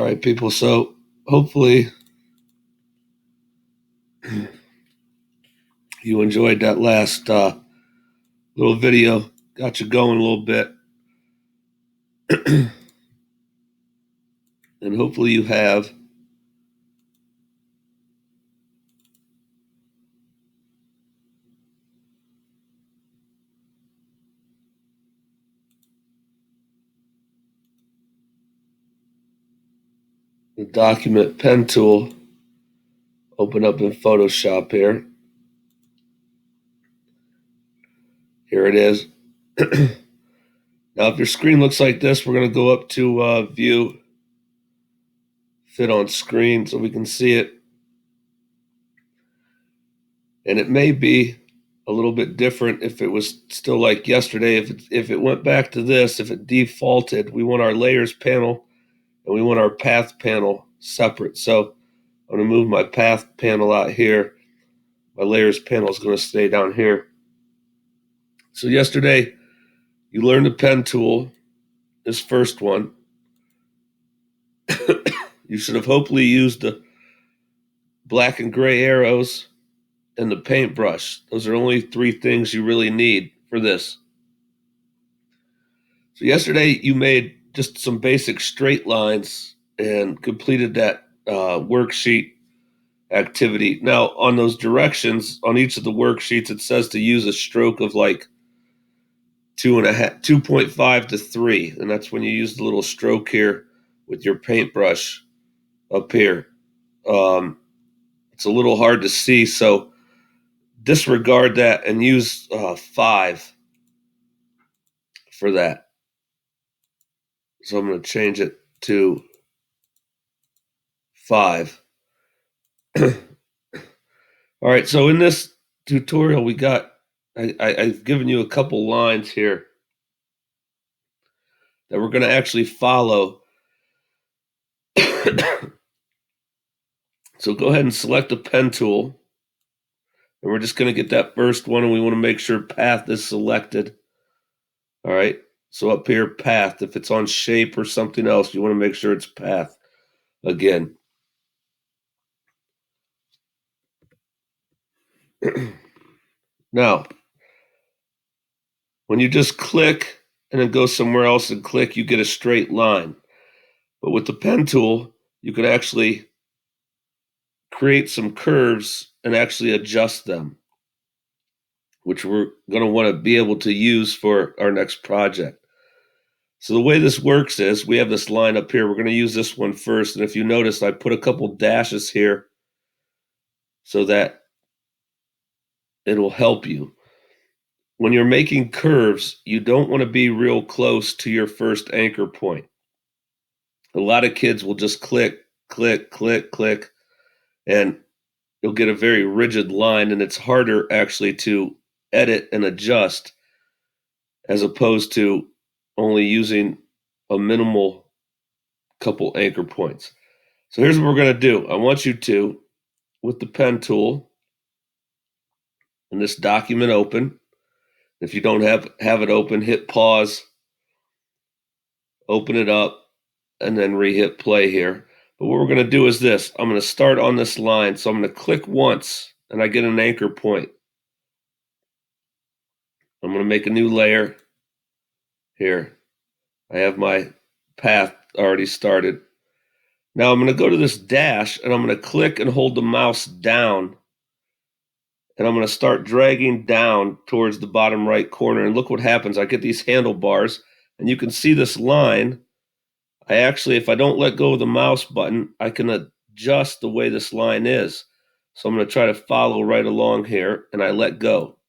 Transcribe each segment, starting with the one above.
right, people. So hopefully you enjoyed that last little video. Got you going a little bit. And hopefully you have the document pen tool open up in Photoshop here. Here it is. Now, if your screen looks like this, we're going to go up to View, Fit on Screen, so we can see it. And it may be a little bit different if it was still like yesterday. If it went back to this, if it defaulted, we want our Layers panel and we want our Path panel separate. So I'm going to move my Path panel out here. My Layers panel is going to stay down here. So yesterday, you learned the pen tool, this first one. You should have hopefully used the black and gray arrows and the paintbrush. Those are only 3 things you really need for this. So yesterday, you made just some basic straight lines and completed that worksheet activity. Now, on those directions, on each of the worksheets, it says to use a stroke of like 2.5 to 3, and that's when you use the little stroke here with your paintbrush up here. It's a little hard to see, so disregard that and use 5 for that. So I'm going to change it to 5. All right, so in this tutorial, we got, I've given you a couple lines here that we're going to actually follow. So go ahead and select the pen tool. And we're just going to get that first one, and we want to make sure Path is selected. All right, so up here, Path. If it's on Shape or something else, you want to make sure it's Path again. Now, when you just click and then go somewhere else and click, you get a straight line. But with the pen tool, you can actually create some curves and actually adjust them, which we're going to want to be able to use for our next project. So the way this works is we have this line up here. We're going to use this one first. And if you notice, I put a couple dashes here so that it'll help you. When you're making curves, you don't want to be real close to your first anchor point. A lot of kids will just click, click, click, click, and you'll get a very rigid line, and it's harder actually to edit and adjust as opposed to only using a minimal couple anchor points. So here's what we're going to do. I want you to, with the pen tool, and this document open. If you don't have it open, hit pause, open it up, and then re-hit play here. But what we're going to do is this. I'm going to start on this line. So I'm going to click once, and I get an anchor point. I'm going to make a new layer here. I have my path already started. Now I'm going to go to this dash, and I'm going to click and hold the mouse down. And I'm going to start dragging down towards the bottom right corner. And look what happens. I get these handlebars, and you can see this line. I actually, if I don't let go of the mouse button, I can adjust the way this line is. So I'm going to try to follow right along here, and I let go.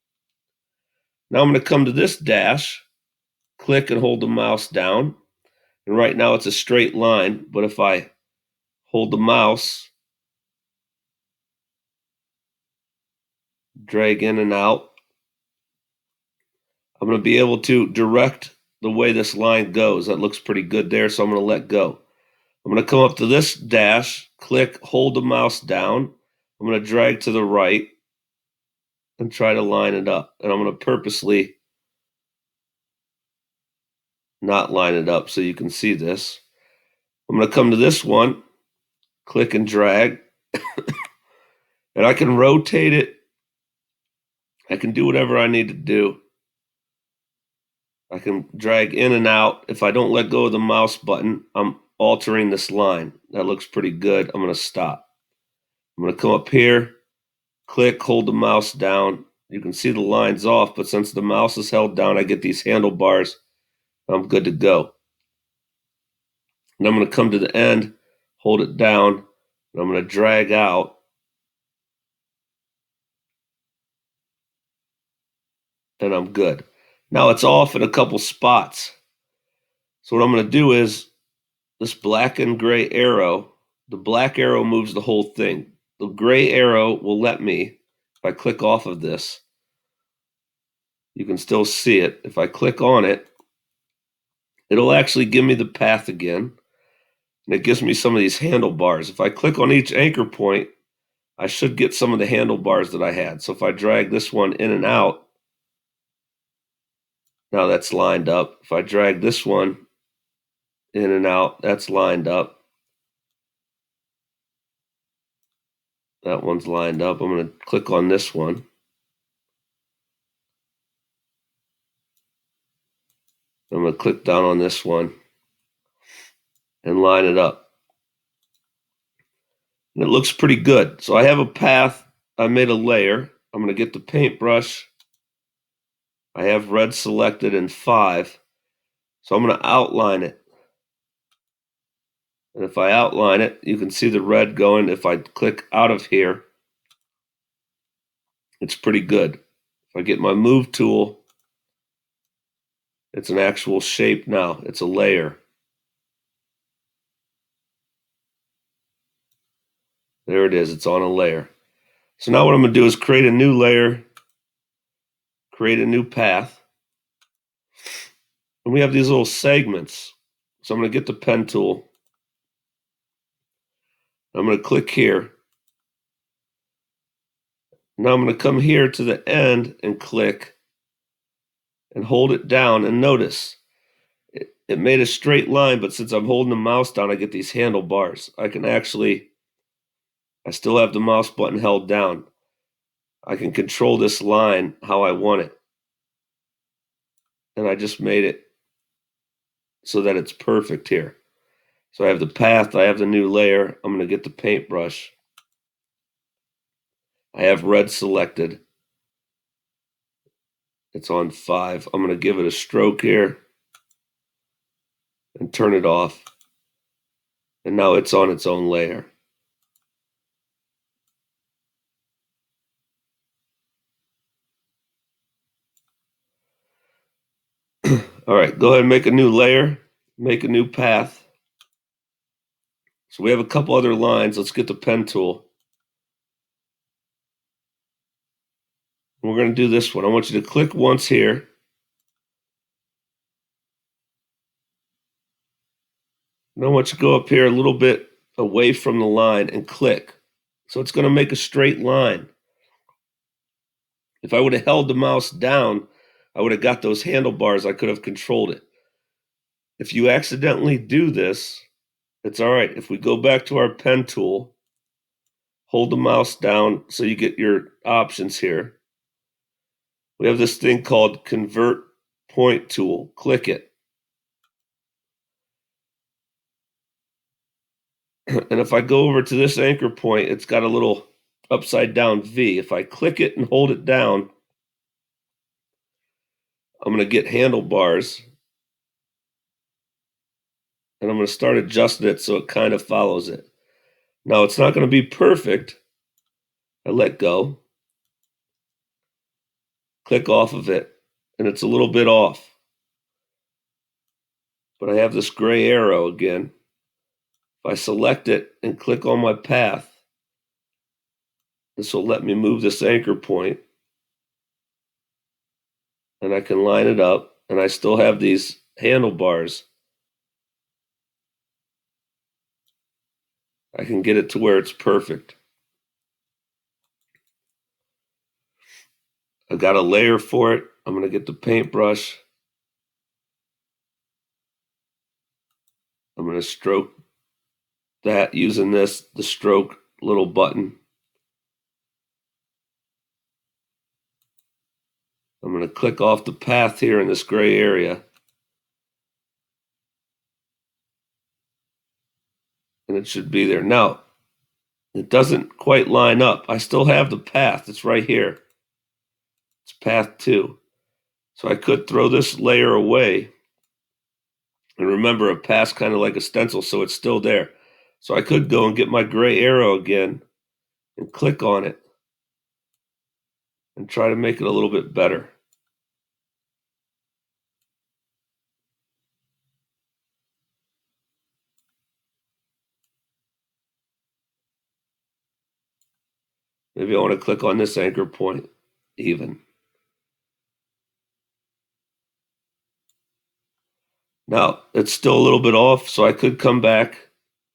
Now I'm going to come to this dash, click and hold the mouse down. And right now it's a straight line, but if I hold the mouse, drag in and out, I'm going to be able to direct the way this line goes. That looks pretty good there, so I'm going to let go. I'm going to come up to this dash, click, hold the mouse down. I'm going to drag to the right and try to line it up. And I'm going to purposely not line it up so you can see this. I'm going to come to this one, click and drag, and I can rotate it. I can do whatever I need to do. I can drag in and out. If I don't let go of the mouse button, I'm altering this line. That looks pretty good. I'm going to stop. I'm going to come up here, click, hold the mouse down. You can see the lines off, but since the mouse is held down, I get these handlebars. I'm good to go. And I'm going to come to the end, hold it down, and I'm going to drag out. And I'm good. Now it's off in a couple spots. So what I'm going to do is this black and gray arrow, the black arrow moves the whole thing. The gray arrow will let me, if I click off of this, you can still see it. If I click on it, it'll actually give me the path again. And it gives me some of these handlebars. If I click on each anchor point, I should get some of the handlebars that I had. So if I drag this one in and out, now that's lined up. If I drag this one in and out, that's lined up. That one's lined up. I'm going to click on this one. I'm going to click down on this one and line it up. And it looks pretty good. So I have a path. I made a layer. I'm going to get the paintbrush. I have red selected in 5. So I'm going to outline it. And if I outline it, you can see the red going. If I click out of here, it's pretty good. If I get my move tool, it's an actual shape now. It's a layer. There it is. It's on a layer. So now what I'm going to do is create a new layer, create a new path. And we have these little segments. So I'm going to get the pen tool. I'm going to click here. Now I'm going to come here to the end and click and hold it down. And notice it made a straight line, but since I'm holding the mouse down, I get these handlebars. I still have the mouse button held down. I can control this line how I want it. And I just made it so that it's perfect here. So I have the path, I have the new layer. I'm going to get the paintbrush. I have red selected. It's on 5. I'm going to give it a stroke here and turn it off. And now it's on its own layer. All right, go ahead and make a new layer, make a new path. So we have a couple other lines. Let's get the pen tool. We're going to do this one. I want you to click once here. And I want you to go up here a little bit away from the line and click. So it's going to make a straight line. If I would have held the mouse down, I would have got those handlebars. I could have controlled it. If you accidentally do this, it's all right. If we go back to our pen tool, hold the mouse down so you get your options here. We have this thing called Convert Point Tool. Click it. And if I go over to this anchor point, it's got a little upside down V. If I click it and hold it down, I'm going to get handlebars. And I'm going to start adjusting it so it kind of follows it. Now, it's not going to be perfect. I let go. Click off of it. And it's a little bit off. But I have this gray arrow again. If I select it and click on my path, this will let me move this anchor point. And I can line it up. And I still have these handlebars. I can get it to where it's perfect. I got a layer for it. I'm going to get the paintbrush. I'm going to stroke that using the stroke little button. I'm going to click off the path here in this gray area. And it should be there. Now, it doesn't quite line up. I still have the path. It's right here. It's path 2. So I could throw this layer away. And remember, a path's kind of like a stencil, so it's still there. So I could go and get my gray arrow again and click on it and try to make it a little bit better. Maybe I want to click on this anchor point even. Now, it's still a little bit off, so I could come back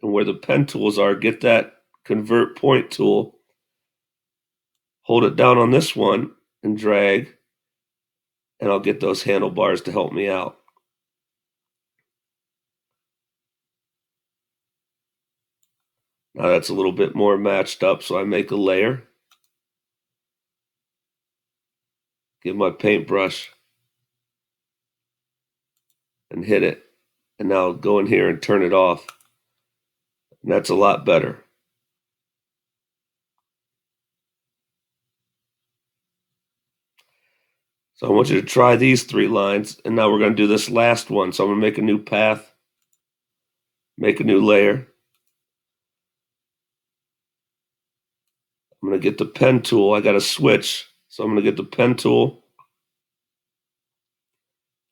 and where the pen tools are, get that convert point tool, hold it down on this one and drag, and I'll get those handlebars to help me out. Now that's a little bit more matched up, so I make a layer, get my paintbrush, and hit it. And now go in here and turn it off. And that's a lot better. So I want you to try these 3 lines, and now we're going to do this last one. So I'm going to make a new path, make a new layer. I'm going to get the pen tool. I got a switch, so I'm going to get the pen tool.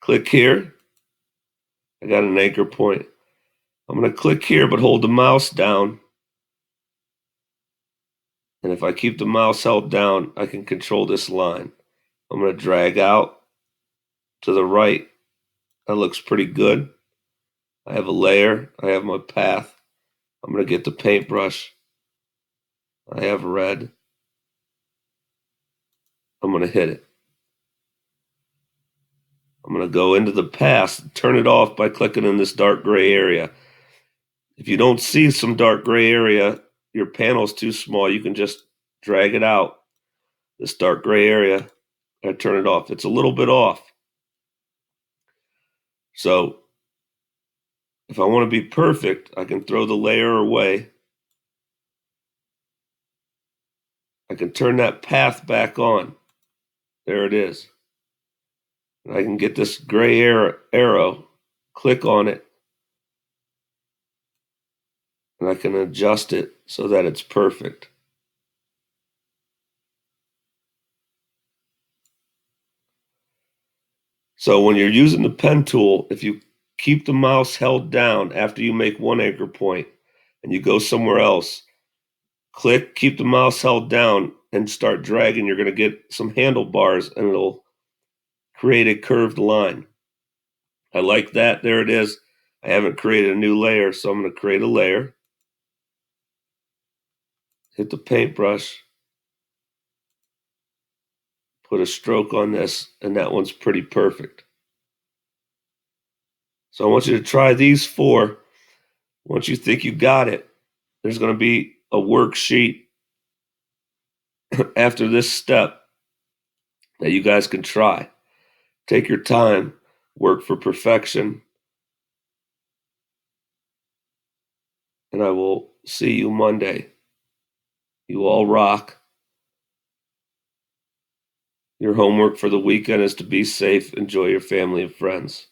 Click here. I got an anchor point. I'm going to click here, but hold the mouse down. And if I keep the mouse held down, I can control this line. I'm going to drag out to the right. That looks pretty good. I have a layer. I have my path. I'm going to get the paintbrush. I have red. I'm going to hit it. I'm going to go into the path, turn it off by clicking in this dark gray area. If you don't see some dark gray area, your panel's too small, you can just drag it out, this dark gray area, and turn it off. It's a little bit off. So if I want to be perfect, I can throw the layer away. I can turn that path back on. There it is. And I can get this gray arrow, click on it, and I can adjust it so that it's perfect. So when you're using the pen tool, if you keep the mouse held down after you make one anchor point and you go somewhere else, click, keep the mouse held down, and start dragging, you're going to get some handlebars and it'll create a curved line. I like that. There it is. I haven't created a new layer, so I'm going to create a layer. Hit the paintbrush. Put a stroke on this, and that one's pretty perfect. So I want you to try these 4. Once you think you got it, there's going to be a worksheet after this step that you guys can try. Take your time, work for perfection, and I will see you Monday. You all rock. Your homework for the weekend is to be safe, enjoy your family and friends.